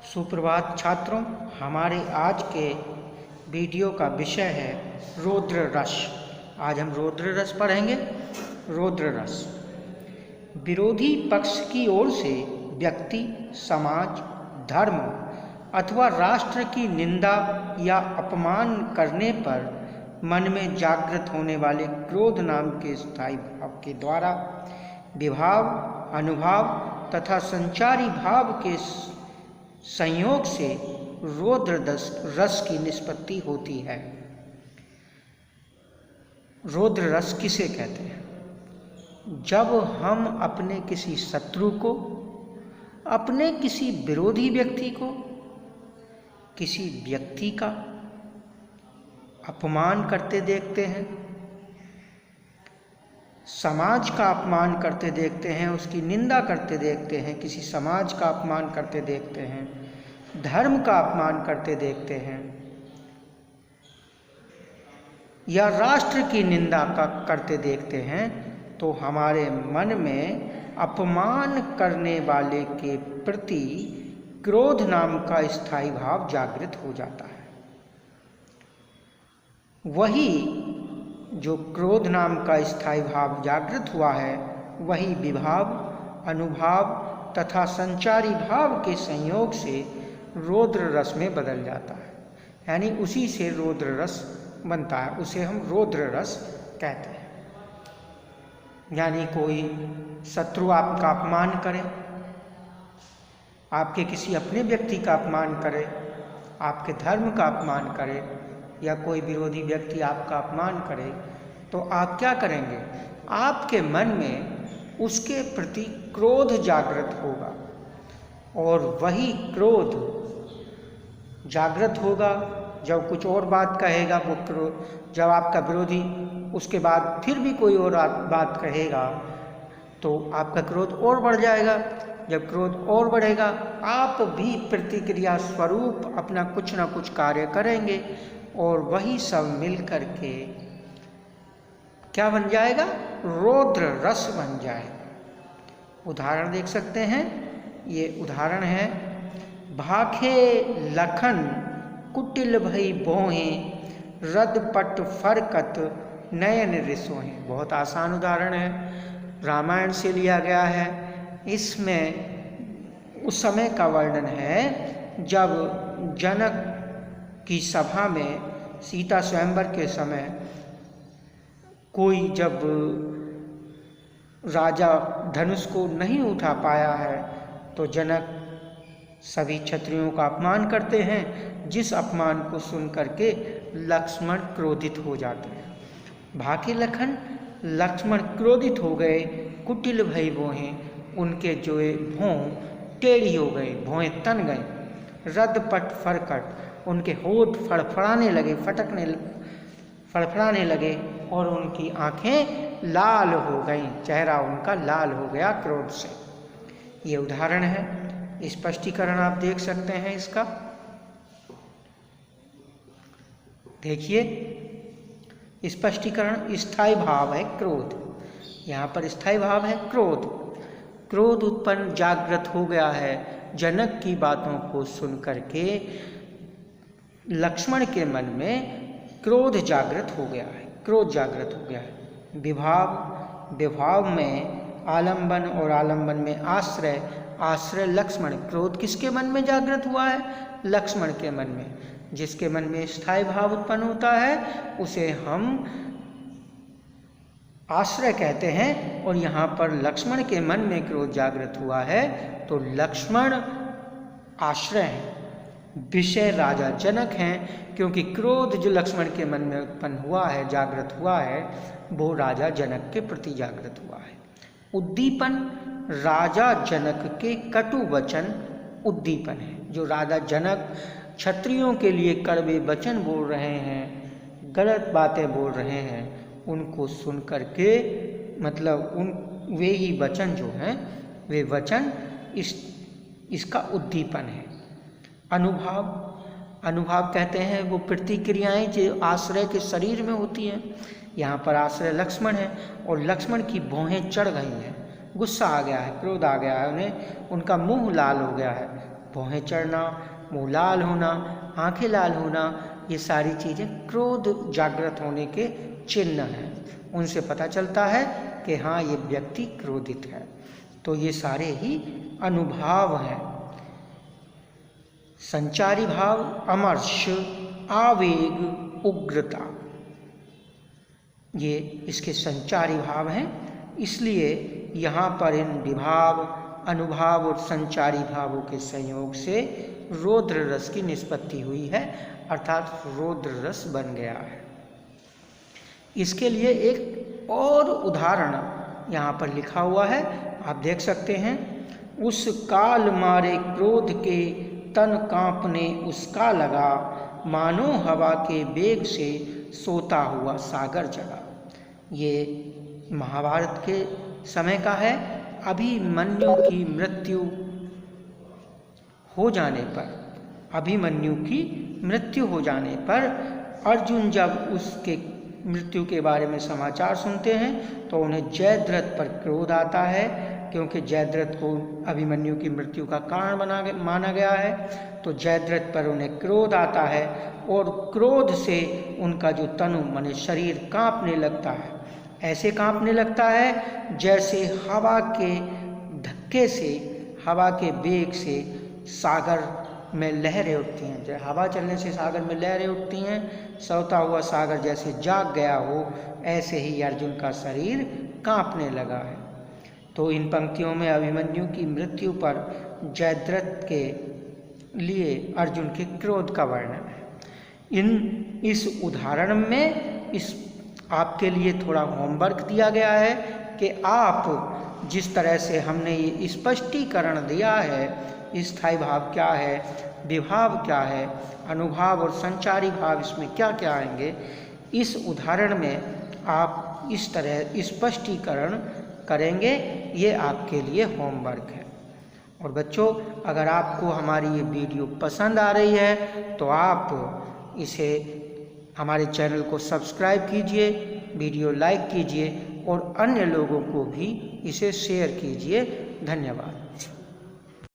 सुप्रभात छात्रों, हमारे आज के वीडियो का विषय है रौद्र रस। आज हम रौद्र रस पढ़ेंगे। रौद्र रस विरोधी पक्ष की ओर से व्यक्ति, समाज, धर्म अथवा राष्ट्र की निंदा या अपमान करने पर मन में जागृत होने वाले क्रोध नाम के स्थायी भाव के द्वारा विभाव, अनुभाव तथा संचारी भाव के संयोग से रौद्र रस की निष्पत्ति होती है। रौद्र रस किसे कहते हैं? जब हम अपने किसी शत्रु को, अपने किसी विरोधी व्यक्ति को, किसी व्यक्ति का अपमान करते देखते हैं, समाज का अपमान करते देखते हैं, उसकी निंदा करते देखते हैं, किसी समाज का अपमान करते देखते हैं, धर्म का अपमान करते देखते हैं या राष्ट्र की निंदा करते देखते हैं, तो हमारे मन में अपमान करने वाले के प्रति क्रोध नाम का स्थायी भाव जागृत हो जाता है। वही जो क्रोध नाम का स्थायी भाव जागृत हुआ है, वही विभाव, अनुभाव तथा संचारी भाव के संयोग से रौद्र रस में बदल जाता है। यानी उसी से रौद्र रस बनता है, उसे हम रौद्र रस कहते हैं। यानी कोई शत्रु आपका अपमान करे, आपके किसी अपने व्यक्ति का अपमान करे, आपके धर्म का अपमान करे या कोई विरोधी व्यक्ति आपका अपमान करे, तो आप क्या करेंगे? आपके मन में उसके प्रति क्रोध जागृत होगा और वही क्रोध जागृत होगा जब कुछ और बात कहेगा वो क्रोध। जब आपका विरोधी उसके बाद फिर भी कोई और बात कहेगा तो आपका क्रोध और बढ़ जाएगा। जब क्रोध और बढ़ेगा, आप भी प्रतिक्रिया स्वरूप अपना कुछ ना कुछ कार्य करेंगे और वही सब मिल कर के क्या बन जाएगा? रौद्र रस बन जाएगा। उदाहरण देख सकते हैं। ये उदाहरण है, भाखे लखन कुटिल भई बोहे, रद पट फरकत नयन रिसोहे। बहुत आसान उदाहरण है, रामायण से लिया गया है। इसमें उस समय का वर्णन है जब जनक की सभा में सीता स्वयंवर के समय कोई जब राजा धनुष को नहीं उठा पाया है तो जनक सभी क्षत्रियों का अपमान करते हैं, जिस अपमान को सुन करके लक्ष्मण क्रोधित हो जाते हैं। भाके लखन, लक्ष्मण क्रोधित हो गए, कुटिल भई बोहे, उनके जो भौं टेढ़ी हो गई, भौएं तन गई, रद पट फरकट, उनके होठ फड़फड़ाने लगे, फड़फड़ाने लगे और उनकी आंखें लाल हो गईं, चेहरा उनका लाल हो गया क्रोध से। ये उदाहरण है। स्पष्टीकरण आप देख सकते हैं इसका। देखिए, स्पष्टीकरण स्थायी भाव है क्रोध। यहाँ पर स्थायी भाव है क्रोध। क्रोध उत्पन्न जागृत हो गया है जनक की बातों को सुन करके। लक्ष्मण के मन में क्रोध जागृत हो गया है, क्रोध जागृत हो गया है। विभाव, विभाव में आलंबन और आलंबन में आश्रय, आश्रय लक्ष्मण। क्रोध किसके मन में जागृत हुआ है? लक्ष्मण के मन में। जिसके मन में स्थायी भाव उत्पन्न होता है उसे हम आश्रय कहते हैं। और यहाँ पर लक्ष्मण के मन में क्रोध जागृत हुआ है तो लक्ष्मण आश्रय हैं, विषय राजा जनक हैं, क्योंकि क्रोध जो लक्ष्मण के मन में उत्पन्न हुआ है, जागृत हुआ है, वो राजा जनक के प्रति जागृत हुआ है। उद्दीपन, राजा जनक के कटु वचन उद्दीपन है। जो राजा जनक क्षत्रियों के लिए कड़वे वचन बोल रहे हैं, गलत बातें बोल रहे हैं, उनको सुन करके, मतलब वे ही वचन जो हैं, वे वचन इसका उद्दीपन है। अनुभाव, अनुभाव कहते हैं वो प्रतिक्रियाएं जो आश्रय के शरीर में होती हैं। यहाँ पर आश्रय लक्ष्मण है और लक्ष्मण की भौहें चढ़ गई हैं, गुस्सा आ गया है, क्रोध आ गया है उन्हें, उनका मुंह लाल हो गया है। भौहें चढ़ना, मुँह लाल होना, आंखें लाल होना, ये सारी चीज़ें क्रोध जागृत होने के चिन्ह हैं। उनसे पता चलता है कि हाँ, ये व्यक्ति क्रोधित है। तो ये सारे ही अनुभाव हैं। संचारी भाव अमर्ष, आवेग, उग्रता, ये इसके संचारी भाव हैं। इसलिए यहाँ पर इन विभाव, अनुभाव और संचारी भावों के संयोग से रौद्र रस की निष्पत्ति हुई है, अर्थात रौद्र रस बन गया है। इसके लिए एक और उदाहरण यहाँ पर लिखा हुआ है, आप देख सकते हैं। उस काल मारे क्रोध के तन कांपने उसका लगा, मानो हवा के वेग से सोता हुआ सागर जगा। ये महाभारत के समय का है। अभिमन्यु की मृत्यु हो जाने पर, अभिमन्यु की मृत्यु हो जाने पर अर्जुन जब उसके मृत्यु के बारे में समाचार सुनते हैं तो उन्हें जयद्रथ पर क्रोध आता है, क्योंकि जयद्रथ को अभिमन्यु की मृत्यु का कारण माना गया है। तो जयद्रथ पर उन्हें क्रोध आता है और क्रोध से उनका जो तनु माने शरीर कांपने लगता है। ऐसे कांपने लगता है जैसे हवा के धक्के से, हवा के वेग से सागर में लहरें उठती हैं। जैसे हवा चलने से सागर में लहरें उठती हैं, सोता हुआ सागर जैसे जाग गया हो, ऐसे ही अर्जुन का शरीर कांपने लगा है। तो इन पंक्तियों में अभिमन्यु की मृत्यु पर जयद्रथ के लिए अर्जुन के क्रोध का वर्णन है। इस उदाहरण में इस आपके लिए थोड़ा होमवर्क दिया गया है कि आप जिस तरह से हमने ये स्पष्टीकरण दिया है, स्थायी भाव क्या है, विभाव क्या है, अनुभाव और संचारी भाव इसमें क्या क्या आएंगे, इस उदाहरण में आप इस तरह स्पष्टीकरण करेंगे। ये आपके लिए होमवर्क है। और बच्चों, अगर आपको हमारी ये वीडियो पसंद आ रही है तो आप इसे हमारे चैनल को सब्सक्राइब कीजिए, वीडियो लाइक कीजिए और अन्य लोगों को भी इसे शेयर कीजिए। धन्यवाद।